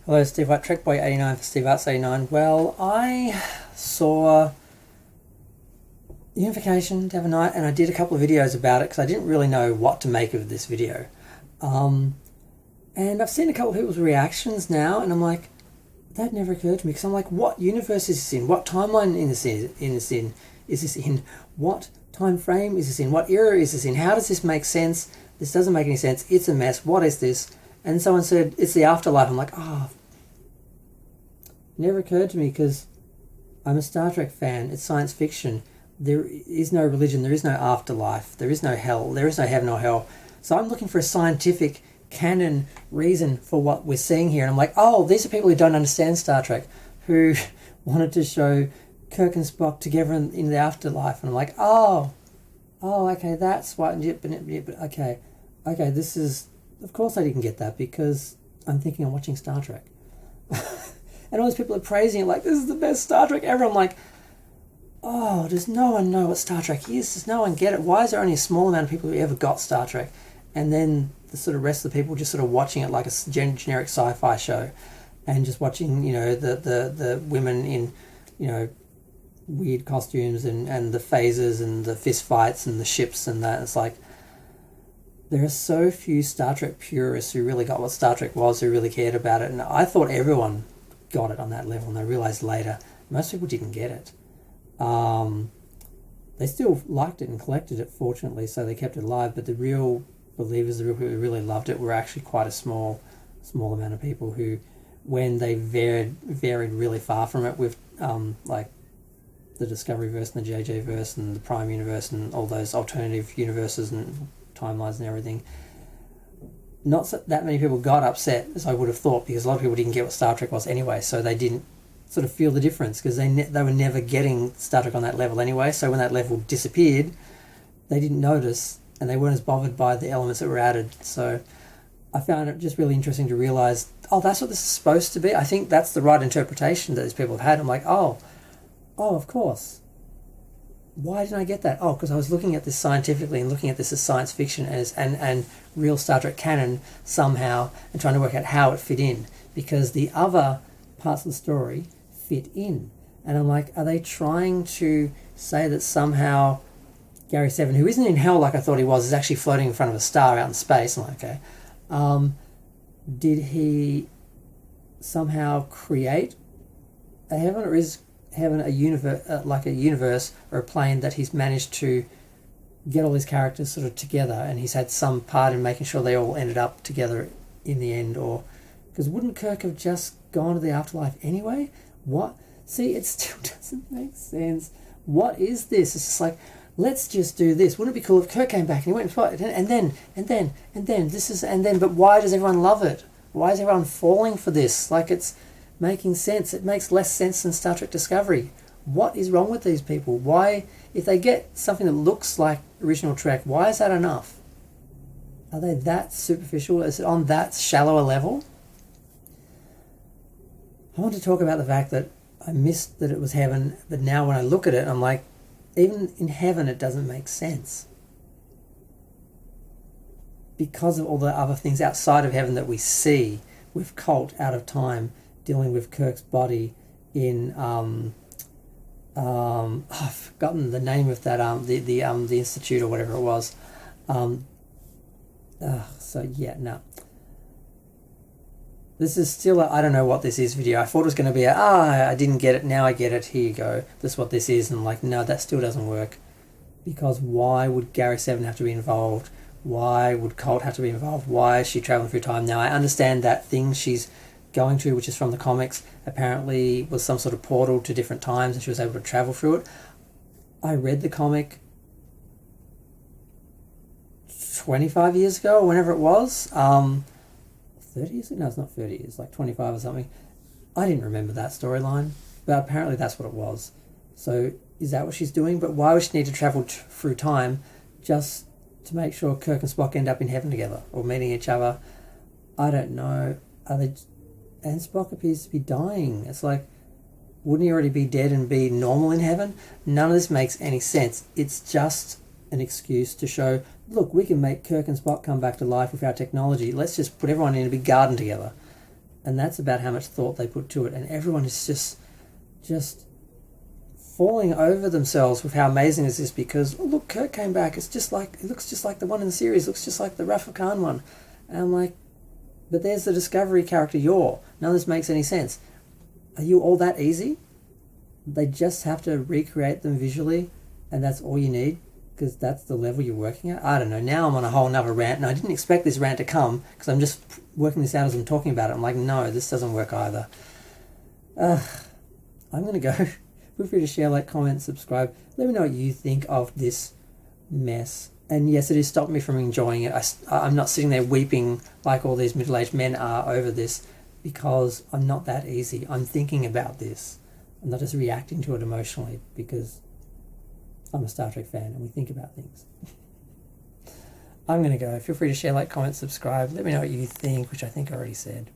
Hello, Steve White, TrekBoy89 for Steve Arts89. Well, I saw Unification the other night and I did a couple of videos about it because I didn't really know what to make of this video. And I've seen a couple of people's reactions now and I'm like, that never occurred to me because I'm like, what universe is this in? What timeline is this in? What time frame is this in? What era is this in? How does this make sense? This doesn't make any sense. It's a mess. What is this? And someone said, it's the afterlife. I'm like, oh, never occurred to me because I'm a Star Trek fan. It's science fiction. There is no religion. There is no afterlife. There is no hell. There is no heaven or hell. So I'm looking for a scientific canon reason for what we're seeing here. And I'm like, oh, these are people who don't understand Star Trek, who wanted to show Kirk and Spock together in the afterlife. And I'm like, oh, okay, that's why. But okay, this is... Of course I didn't get that because I'm thinking I'm watching Star Trek. And all these people are praising it like, this is the best Star Trek ever. I'm like, oh, does no one know what Star Trek is? Does no one get it? Why is there only a small amount of people who ever got Star Trek? And then the sort of rest of the people just sort of watching it like a generic sci-fi show and just watching, you know, the women in, you know, weird costumes and the phasers and the fist fights and the ships and that. It's like, there are so few Star Trek purists who really got what Star Trek was, who really cared about it. And I thought everyone got it on that level, and I realised later most people didn't get it. They still liked it and collected it, fortunately, so they kept it alive. But the real believers, the real people who really loved it, were actually quite a small amount of people who, when they varied really far from it with like the Discovery verse and the JJ verse and the Prime universe and all those alternative universes and timelines and everything, not so that many people got upset as I would have thought, because a lot of people didn't get what Star Trek was anyway, so they didn't sort of feel the difference because they were never getting Star Trek on that level anyway. So when that level disappeared, they didn't notice and they weren't as bothered by the elements that were added. So I found it just really interesting to realise, oh, that's what this is supposed to be. I think that's the right interpretation that these people have had. I'm like, oh, of course. Why didn't I get that? Oh, because I was looking at this scientifically and looking at this as science fiction and real Star Trek canon somehow, and trying to work out how it fit in, because the other parts of the story fit in. And I'm like, are they trying to say that somehow Gary Seven, who isn't in hell like I thought he was, is actually floating in front of a star out in space? I'm like, okay. Did he somehow create a heaven, or is heaven a universe, like a universe or a plane that he's managed to get all his characters sort of together, and he's had some part in making sure they all ended up together in the end? Or because wouldn't Kirk have just gone to the afterlife anyway? What? See, it still doesn't make sense. What is this? It's just like, let's just do this. Wouldn't it be cool if Kirk came back and he went and then this is, and then, but why does everyone love it? Why is everyone falling for this? Like, it's making sense. It makes less sense than Star Trek Discovery. What is wrong with these people? Why, if they get something that looks like original Trek, why is that enough? Are they that superficial? Is it on that shallow a level? I want to talk about the fact that I missed that it was heaven, but now when I look at it, I'm like, even in heaven it doesn't make sense, because of all the other things outside of heaven that we see, with Colt out of time dealing with Kirk's body in I've forgotten the name of that the institute or whatever it was. This is still I don't know what this is video. I thought it was going to be I didn't get it, now I get it, here you go, this is what this is. And I'm like, no, that still doesn't work, because why would Gary Seven have to be involved? Why would Colt have to be involved? Why is she traveling through time? Now I understand that thing she's going to, which is from the comics, apparently was some sort of portal to different times and she was able to travel through it. I read the comic 25 years ago or whenever it was. 30 years ago? No, it's not 30 years, like 25 or something. I didn't remember that storyline, but apparently that's what it was. So is that what she's doing? But why would she need to travel through time just to make sure Kirk and Spock end up in heaven together or meeting each other? I don't know. Are they... And Spock appears to be dying. It's like, wouldn't he already be dead and be normal in heaven? None of this makes any sense. It's just an excuse to show, look, we can make Kirk and Spock come back to life with our technology. Let's just put everyone in a big garden together. And that's about how much thought they put to it. And everyone is just falling over themselves with how amazing is this, because oh, look, Kirk came back. It looks just like the one in the series. It looks just like the Rafa Khan one. And I'm like, but there's the Discovery character. None of this makes any sense. Are you all that easy? They just have to recreate them visually, and that's all you need, because that's the level you're working at. I don't know. Now I'm on a whole nother rant, and I didn't expect this rant to come, because I'm just working this out as I'm talking about it. I'm like, no, this doesn't work either. I'm going to go. Feel free to share, like, comment, subscribe. Let me know what you think of this mess. And yes, it has stopped me from enjoying it. I'm not sitting there weeping like all these middle-aged men are over this, because I'm not that easy. I'm thinking about this. I'm not just reacting to it emotionally, because I'm a Star Trek fan and we think about things. I'm going to go. Feel free to share, like, comment, subscribe. Let me know what you think, which I think I already said.